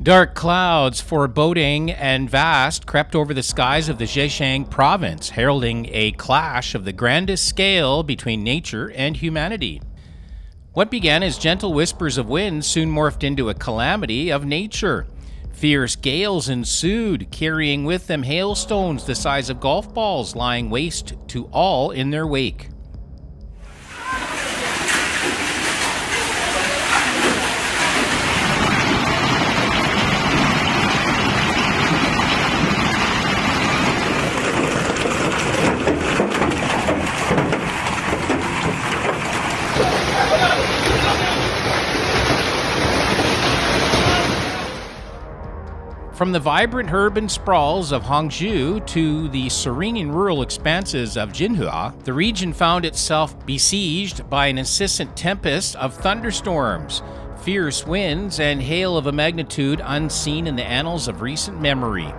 Dark clouds, foreboding and vast, crept over the skies of the Zhejiang Province, heralding a clash of the grandest scale between nature and humanity. What began as gentle whispers of wind soon morphed into a calamity of nature. Fierce gales ensued, carrying with them hailstones the size of golf balls, lying waste to all in their wake. From the vibrant urban sprawls of Hangzhou to the serene rural expanses of Jinhua, the region found itself besieged by an incessant tempest of thunderstorms, fierce winds, and hail of a magnitude unseen in the annals of recent memory.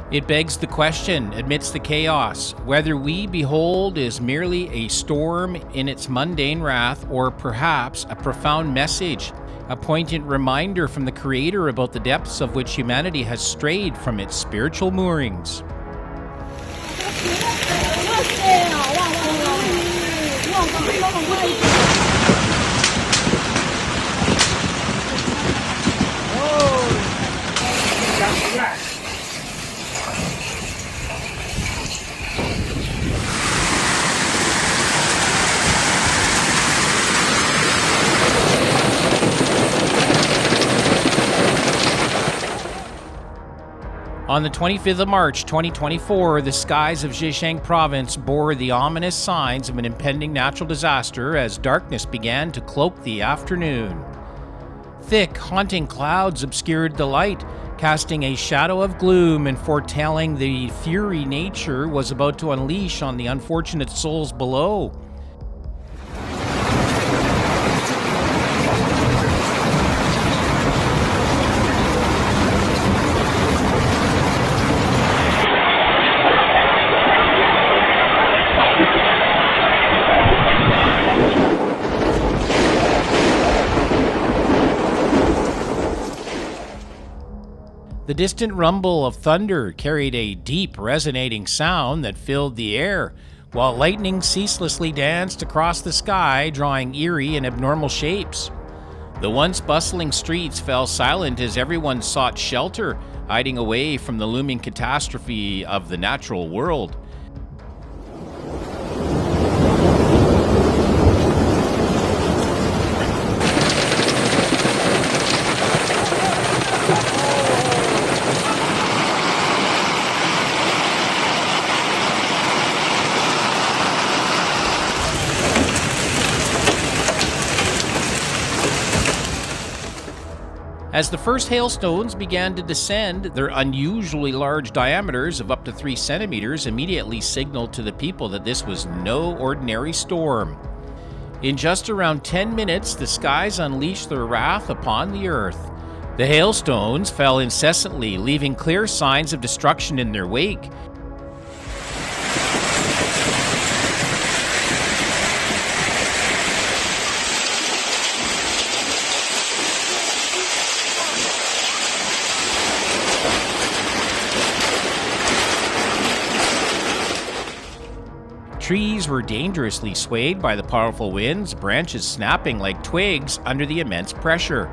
It begs the question, amidst the chaos, whether we behold is merely a storm in its mundane wrath, or perhaps a profound message, a poignant reminder from the Creator about the depths of which humanity has strayed from its spiritual moorings. On the 25th of March 2024, the skies of Zhejiang Province bore the ominous signs of an impending natural disaster as darkness began to cloak the afternoon. Thick, haunting clouds obscured the light, casting a shadow of gloom and foretelling the fury nature was about to unleash on the unfortunate souls below. The distant rumble of thunder carried a deep, resonating sound that filled the air, while lightning ceaselessly danced across the sky, drawing eerie and abnormal shapes. The once bustling streets fell silent as everyone sought shelter, hiding away from the looming catastrophe of the natural world. As the first hailstones began to descend, their unusually large diameters of up to 3 centimeters immediately signaled to the people that this was no ordinary storm. In just around 10 minutes, the skies unleashed their wrath upon the earth. The hailstones fell incessantly, leaving clear signs of destruction in their wake. Trees were dangerously swayed by the powerful winds, branches snapping like twigs under the immense pressure.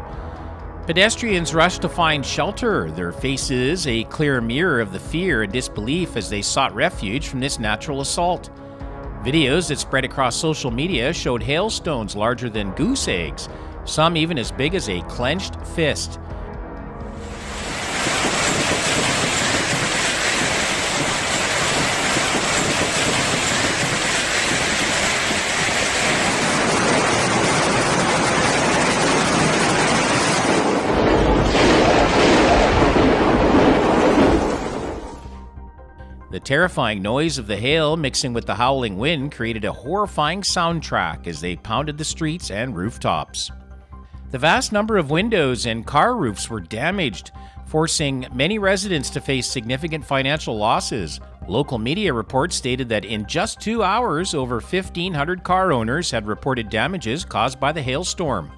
Pedestrians rushed to find shelter, their faces a clear mirror of the fear and disbelief as they sought refuge from this natural assault. Videos that spread across social media showed hailstones larger than goose eggs, some even as big as a clenched fist. The terrifying noise of the hail mixing with the howling wind created a horrifying soundtrack as they pounded the streets and rooftops. The vast number of windows and car roofs were damaged, forcing many residents to face significant financial losses. Local media reports stated that in just 2 hours, over 1,500 car owners had reported damages caused by the hailstorm.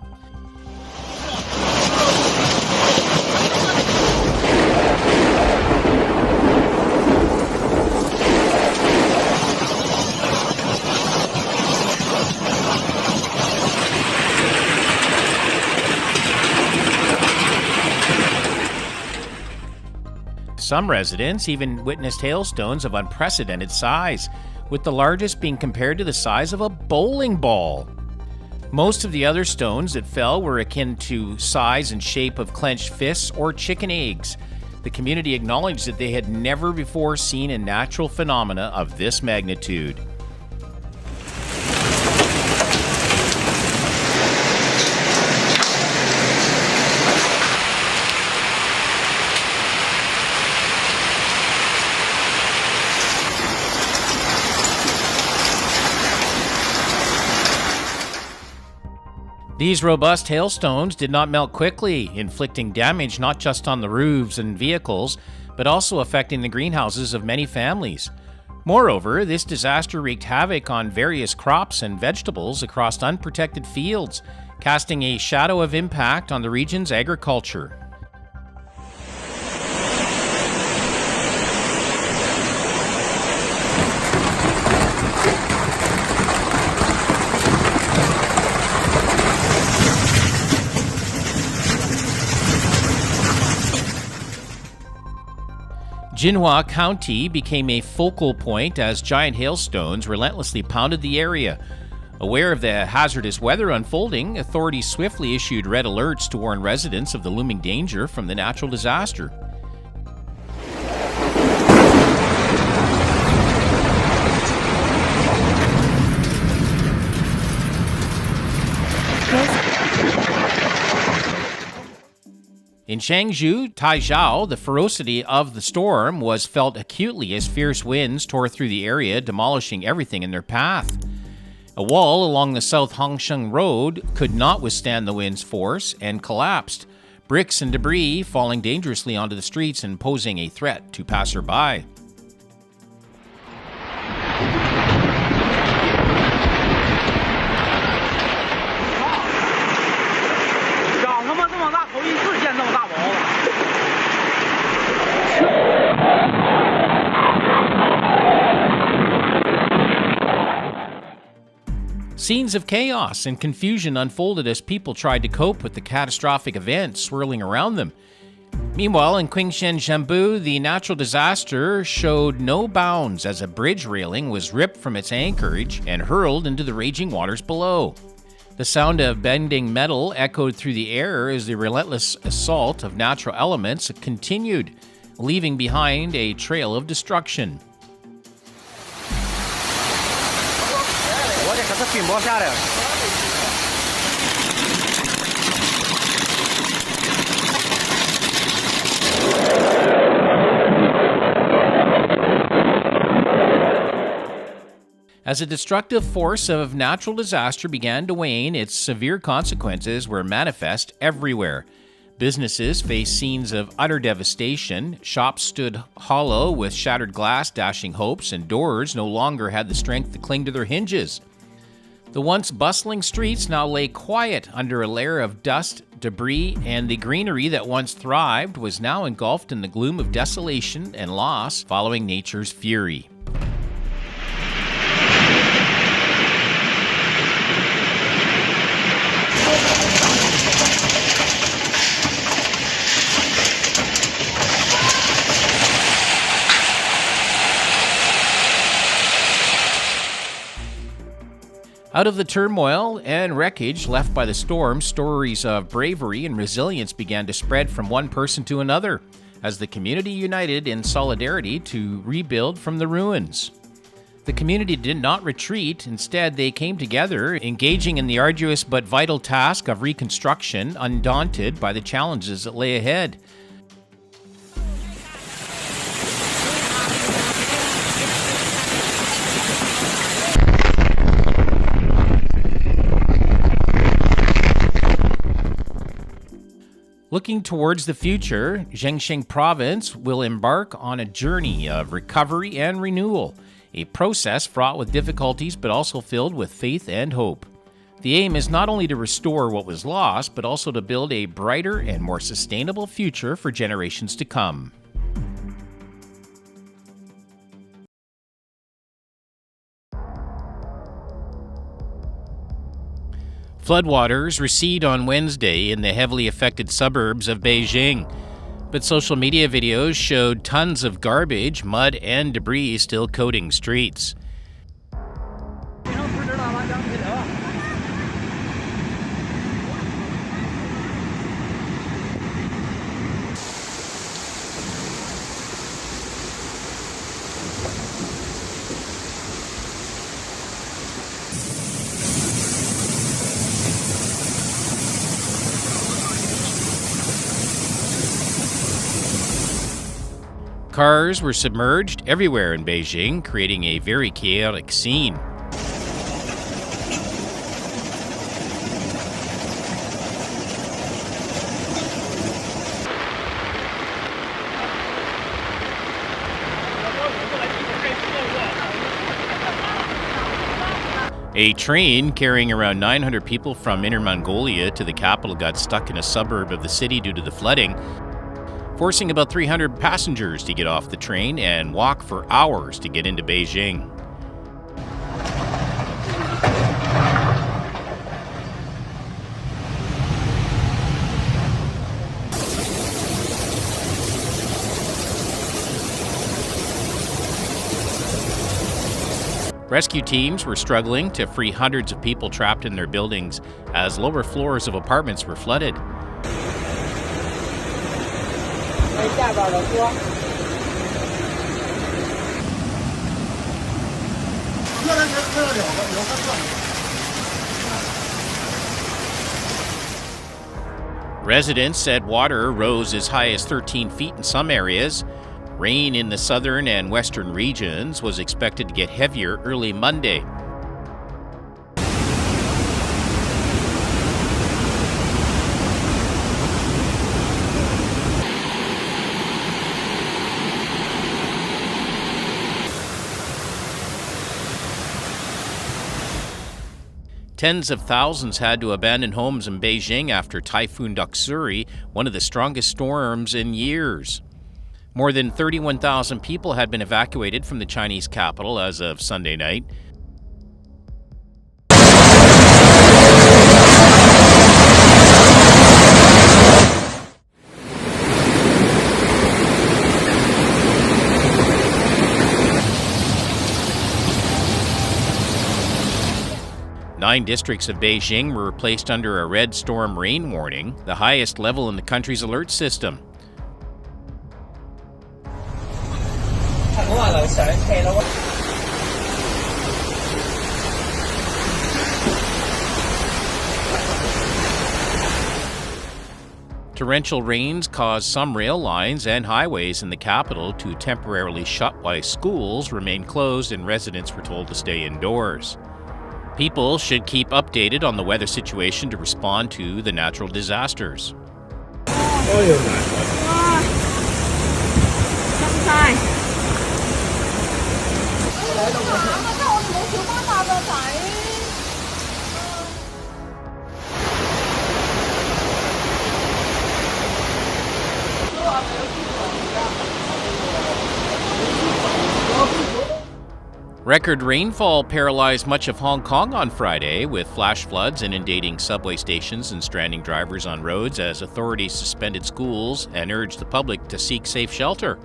Some residents even witnessed hailstones of unprecedented size, with the largest being compared to the size of a bowling ball. Most of the other stones that fell were akin to size and shape of clenched fists or chicken eggs. The community acknowledged that they had never before seen a natural phenomena of this magnitude. These robust hailstones did not melt quickly, inflicting damage not just on the roofs and vehicles, but also affecting the greenhouses of many families. Moreover, this disaster wreaked havoc on various crops and vegetables across unprotected fields, casting a shadow of impact on the region's agriculture. Jinhua County became a focal point as giant hailstones relentlessly pounded the area. Aware of the hazardous weather unfolding, authorities swiftly issued red alerts to warn residents of the looming danger from the natural disaster. In Changzhou, Taizhou, the ferocity of the storm was felt acutely as fierce winds tore through the area, demolishing everything in their path. A wall along the South Hongsheng Road could not withstand the wind's force and collapsed, bricks and debris falling dangerously onto the streets and posing a threat to passerby. Scenes of chaos and confusion unfolded as people tried to cope with the catastrophic events swirling around them. Meanwhile, in Qingshan Zhenbu, the natural disaster showed no bounds as a bridge railing was ripped from its anchorage and hurled into the raging waters below. The sound of bending metal echoed through the air as the relentless assault of natural elements continued, leaving behind a trail of destruction. As the destructive force of natural disaster began to wane, its severe consequences were manifest everywhere. Businesses faced scenes of utter devastation, shops stood hollow with shattered glass dashing hopes, and doors no longer had the strength to cling to their hinges. The once bustling streets now lay quiet under a layer of dust, debris, and the greenery that once thrived was now engulfed in the gloom of desolation and loss following nature's fury. Out of the turmoil and wreckage left by the storm, stories of bravery and resilience began to spread from one person to another, as the community united in solidarity to rebuild from the ruins. The community did not retreat. Instead, they came together, engaging in the arduous but vital task of reconstruction, undaunted by the challenges that lay ahead. Looking towards the future, Zhejiang Province will embark on a journey of recovery and renewal, a process fraught with difficulties but also filled with faith and hope. The aim is not only to restore what was lost, but also to build a brighter and more sustainable future for generations to come. Floodwaters recede on Wednesday in the heavily affected suburbs of Beijing. But social media videos showed tons of garbage, mud, and debris still coating streets. Cars were submerged everywhere in Beijing, creating a very chaotic scene. A train carrying around 900 people from Inner Mongolia to the capital got stuck in a suburb of the city due to the flooding, forcing about 300 passengers to get off the train and walk for hours to get into Beijing. Rescue teams were struggling to free hundreds of people trapped in their buildings as lower floors of apartments were flooded. Residents said water rose as high as 13 feet in some areas. Rain in the southern and western regions was expected to get heavier early Monday. Tens of thousands had to abandon homes in Beijing after Typhoon Doksuri, one of the strongest storms in years. More than 31,000 people had been evacuated from the Chinese capital as of Sunday night. Nine districts of Beijing were placed under a red storm rain warning, the highest level in the country's alert system. Torrential rains caused some rail lines and highways in the capital to temporarily shut while schools remained closed and residents were told to stay indoors. People should keep updated on the weather situation to respond to the natural disasters. Record rainfall paralyzed much of Hong Kong on Friday, with flash floods inundating subway stations and stranding drivers on roads as authorities suspended schools and urged the public to seek safe shelter.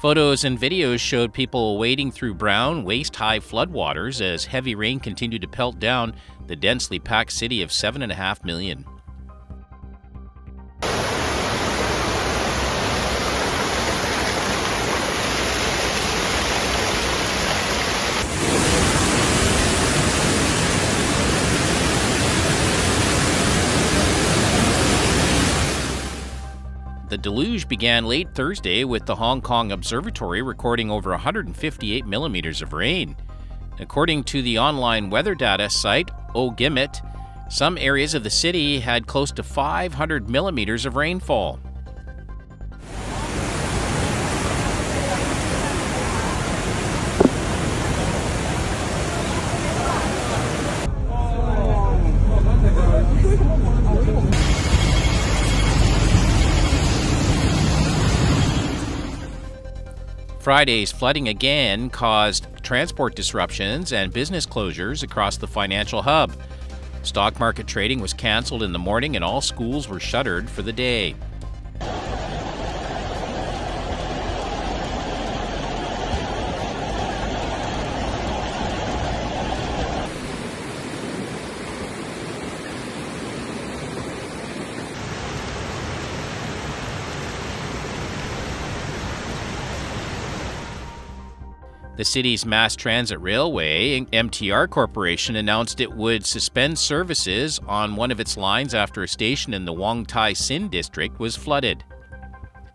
Photos and videos showed people wading through brown, waist-high floodwaters as heavy rain continued to pelt down the densely packed city of 7.5 million. The deluge began late Thursday with the Hong Kong Observatory recording over 158 millimeters of rain. According to the online weather data site, OGIMIT, some areas of the city had close to 500 millimeters of rainfall. Friday's flooding again caused transport disruptions and business closures across the financial hub. Stock market trading was canceled in the morning and all schools were shuttered for the day. The city's mass transit railway, MTR Corporation, announced it would suspend services on one of its lines after a station in the Wong Tai Sin district was flooded.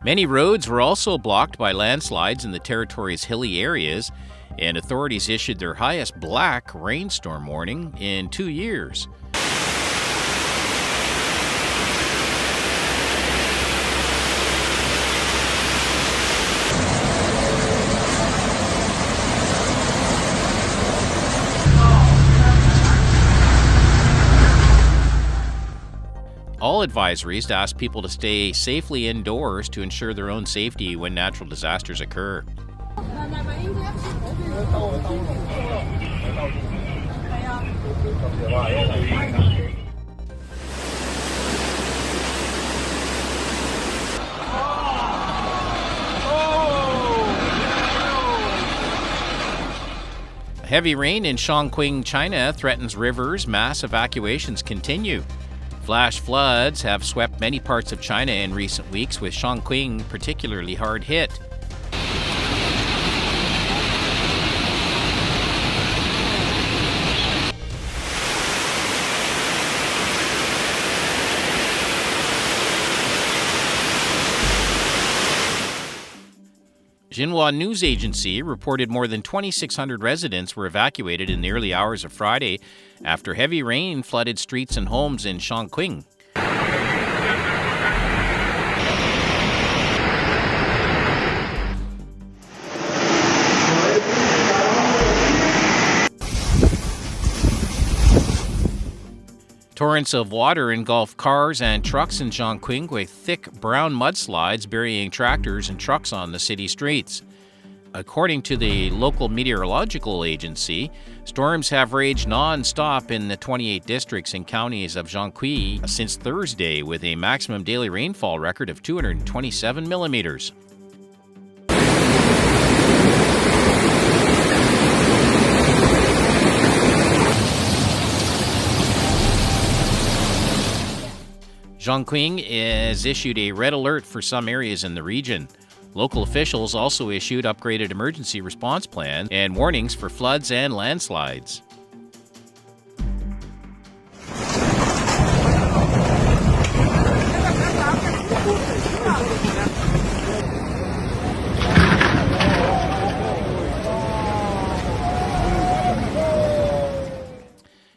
Many roads were also blocked by landslides in the territory's hilly areas, and authorities issued their highest black rainstorm warning in 2 years. All advisories ask people to stay safely indoors to ensure their own safety when natural disasters occur. Heavy rain in Chongqing, China threatens rivers. Mass evacuations continue. Flash floods have swept many parts of China in recent weeks, with Chongqing particularly hard hit. Xinhua News Agency reported more than 2,600 residents were evacuated in the early hours of Friday after heavy rain flooded streets and homes in Chongqing. Torrents of water engulfed cars and trucks in Chongqing, with thick brown mudslides burying tractors and trucks on the city streets. According to the local meteorological agency, storms have raged non-stop in the 28 districts and counties of Jiangxi since Thursday, with a maximum daily rainfall record of 227 millimeters. Chongqing has issued a red alert for some areas in the region. Local officials also issued upgraded emergency response plans and warnings for floods and landslides.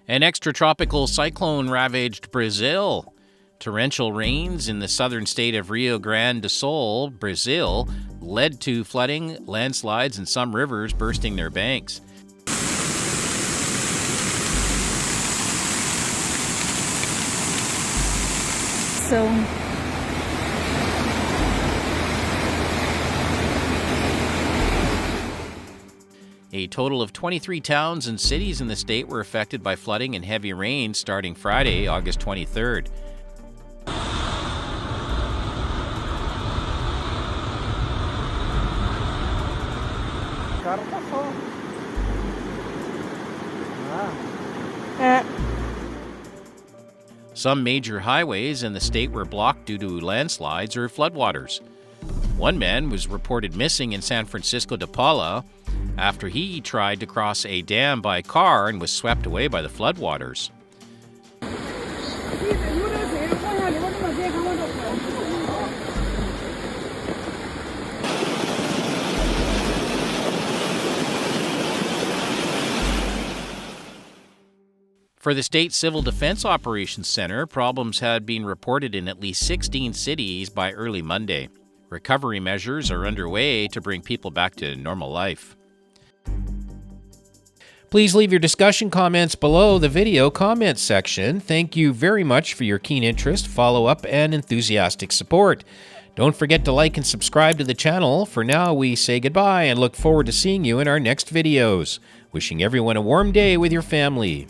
An extratropical cyclone ravaged Brazil. Torrential rains in the southern state of Rio Grande do Sul, Brazil, led to flooding, landslides, and some rivers bursting their banks. A total of 23 towns and cities in the state were affected by flooding and heavy rain starting Friday, August 23rd. Some major highways in the state were blocked due to landslides or floodwaters. One man was reported missing in San Francisco de Paula after he tried to cross a dam by car and was swept away by the floodwaters. For the State Civil Defense Operations Center, problems had been reported in at least 16 cities by early Monday. Recovery measures are underway to bring people back to normal life. Please leave your discussion comments below the video comments section. Thank you very much for your keen interest, follow-up, and enthusiastic support. Don't forget to like and subscribe to the channel. For now, we say goodbye and look forward to seeing you in our next videos. Wishing everyone a warm day with your family.